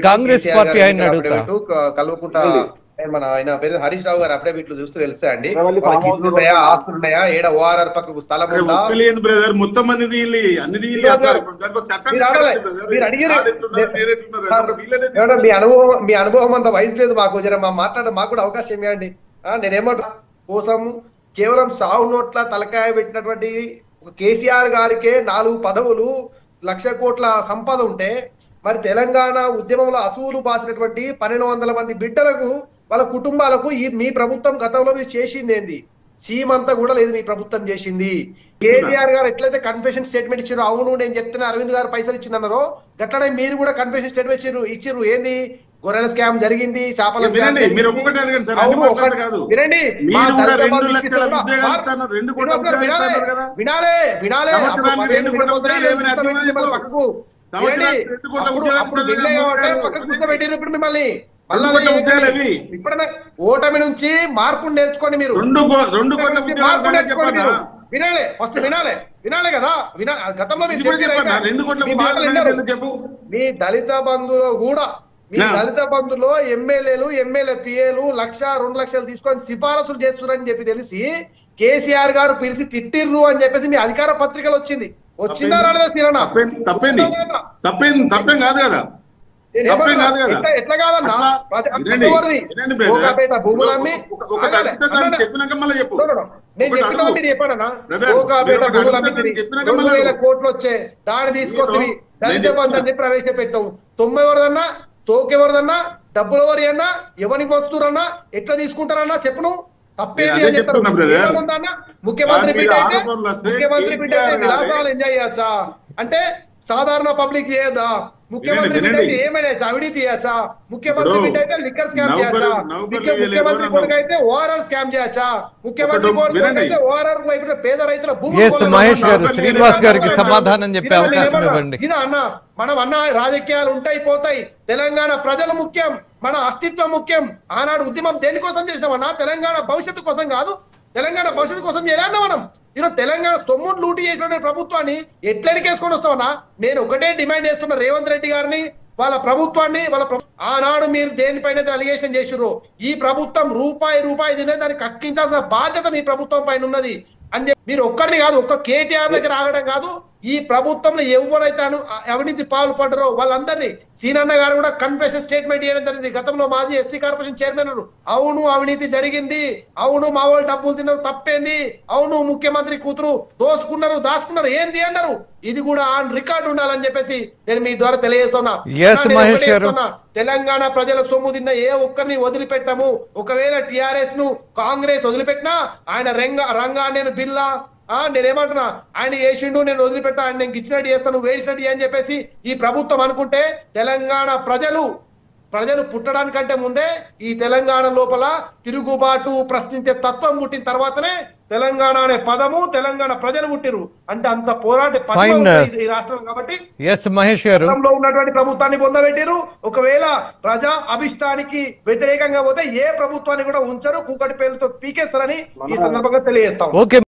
Congress party ఆయన కల్వకుంట మన ఆయన పేరు హరీష్ రావు గారు అఫిడవిట్లు చూస్తే తెలుస్తా అండి. ఆస్తులు ఉన్నాయా, ఏడ ఓఆర్ఆర్ పక్కకు స్థలం ఉందా, మొత్తం మీ అనుభవం అంత వయసు లేదు మాకు, జర మాకు కూడా అవకాశం ఇవ్వండి. నేనేమంటా కోసం కేవలం సాగు నోట్ల తలకాయ పెట్టినటువంటి కేసీఆర్ గారికే 4 పదవులు 1,00,000 కోట్ల సంపద ఉంటే, మరి తెలంగాణ ఉద్యమంలో అసూలు బాసినటువంటి 1,200 మంది బిడ్డలకు వాళ్ళ కుటుంబాలకు మీ ప్రభుత్వం గతంలో మీరు చేసింది ఏంది? చీమంతా కూడా లేదు మీ ప్రభుత్వం చేసింది. కేసీఆర్ గారు ఎట్లయితే కన్ఫెషన్ స్టేట్మెంట్ ఇచ్చారో, అవును నేను చెప్తున్నా అరవింద్ గారు పైసలు ఇచ్చిందన్నారో, గట్లనే మీరు కూడా కన్ఫెషన్ స్టేట్మెంట్ ఇచ్చిర్రు. ఏంది? గొర్రెల స్కామ్ జరిగింది, చేపల స్కామ్. వినాలే వినాలే ఇప్పుడు మిమ్మల్ని ఓటమి నుంచి మార్పు నేర్చుకోండి. మీరు వినాలే, ఫస్ట్ వినాలే కదా. గతంలో మీ దళిత బంధువులో కూడా, మీ దళిత బంధులో ఎమ్మెల్యేలు ఎమ్మెల్యే పిఏలు 1,00,000, 2,00,000 తీసుకొని సిఫారసులు చేస్తున్నారని చెప్పి తెలిసి కేసీఆర్ గారు పిలిచి తిట్టిర్రు అని చెప్పేసి మీ అధికార పత్రికలు వచ్చింది. వచ్చిందా రాలేదా సీరణ? తప్పేం కాదు కదా. ఎట్లా కాదన్నా? భూములమ్మి నేను చెప్పిన మీరు చెప్పాడన్నా, కోకాపేట భూములమ్మి 2,000 కోట్లు వచ్చే దాన్ని తీసుకొస్తుంది దళిత బంధు అని చెప్పి ప్రవేశపెట్టావు. 90 ఎవరిదన్నా, తోకెవరిదన్నా, డబ్బులు ఎవరి అన్నా, ఎవరికి వస్తురన్నా, ఎట్లా తీసుకుంటారన్నా చెప్పు. నువ్వు తప్పేది అని చెప్తారు. ముఖ్యమంత్రి బిడ్డ అయితే విలాసాలు ఎంజాయ్ చేయచ్చా అంటే సాధారణ పబ్లిక్ చేయదా? ముఖ్యమంత్రి బిడ్డ అయితే ఏమైనా అవినీతి చేయచ్చా? ముఖ్యమంత్రి బిడ్డ అయితే లిక్కర్ స్కామ్ చేయచ్చా? ముఖ్యమంత్రి కొడుకు అయితే ఓఆర్ఆర్ స్కామ్ చేయచ్చా? ముఖ్యమంత్రి కొడుకు అయితే ఓఆర్ఆర్ వైపు పేద రైతుల మహేష్ గారు శ్రీనివాస్ గారికి సమాధానం చెప్పే అవకాశం ఇవ్వండి. ఇదా అన్న, మనం అన్న రాజకీయాలు ఉంటాయి పోతాయి, తెలంగాణ ప్రజలు ముఖ్యం, మన అస్తిత్వం ముఖ్యం. ఆనాడు ఉద్యమం దేనికోసం చేసినామన్నా? తెలంగాణ భవిష్యత్తు కోసం కాదు, తెలంగాణ భవిష్యత్తు కోసం చేయాలన్నా మనం. ఈరోజు తెలంగాణ తొమ్ముడు లూటీ చేసిన ప్రభుత్వాన్ని ఎట్లడికేసుకొని వస్తామన్నా? నేను ఒకటే డిమాండ్ చేస్తున్నా రేవంత్ రెడ్డి గారిని, వాళ్ళ ప్రభుత్వాన్ని. ఆనాడు మీరు దేనిపైన అలిగేషన్ చేసిర్రు, ఈ ప్రభుత్వం రూపాయి తినే దాన్ని కక్కించాల్సిన బాధ్యత మీ ప్రభుత్వం పైన ఉన్నది అని మీరు ఒక్కరిని కాదు, ఒక్క కేటీఆర్ దగ్గర ఆగడం కాదు, ఈ ప్రభుత్వంలో ఎవరైతే అవినీతి పాల్పడ్డారో వాళ్ళందరినీ సీనన్న గారు కూడా కన్ఫెషన్ స్టేట్మెంట్ చేయడం జరిగింది. గతంలో మాజీ ఎస్సీ కార్పొరేషన్ చైర్మన్ అవును అవినీతి జరిగింది, అవును మా వాళ్ళు డబ్బులు తిన్నారు, తప్పేంది, అవును ముఖ్యమంత్రి కూతురు దాచుకున్నారు ఏంది అన్నారు. ఇది కూడా ఆన్ రికార్డు ఉండాలని చెప్పేసి నేను మీ ద్వారా తెలియజేస్తున్నా. తెలంగాణ ప్రజల సొమ్ము తిన్న ఏ ఒక్కరిని వదిలిపెట్టము. ఒకవేళ టిఆర్ఎస్ ను కాంగ్రెస్ వదిలిపెట్టినా ఆయన రంగా నేను బిల్లా నేనేమంటున్నా, ఆయన చేసిండు నేను వదిలిపెట్టా, ఆయన నేను ఇచ్చినట్టు చేస్తాను, వేసినట్టు అని చెప్పేసి ఈ ప్రభుత్వం అనుకుంటే, తెలంగాణ ప్రజలు పుట్టడానికంటే ముందే ఈ తెలంగాణ లోపల తిరుగుబాటు ప్రశ్నించే తత్వం పుట్టిన తర్వాతనే తెలంగాణ అనే పదము, తెలంగాణ ప్రజలు పుట్టిరు. అంటే అంత పోరాట ఈ రాష్ట్రం కాబట్టి మహేష్ గారు ఉన్నటువంటి ప్రభుత్వాన్ని పొందబెట్టిరు. ఒకవేళ ప్రజా అభిష్టానికి వ్యతిరేకంగా పోతే ఏ ప్రభుత్వాన్ని కూడా ఉంచరు, కూకటి పేర్లతో పీకేస్తారని ఈ సందర్భంగా తెలియజేస్తాం.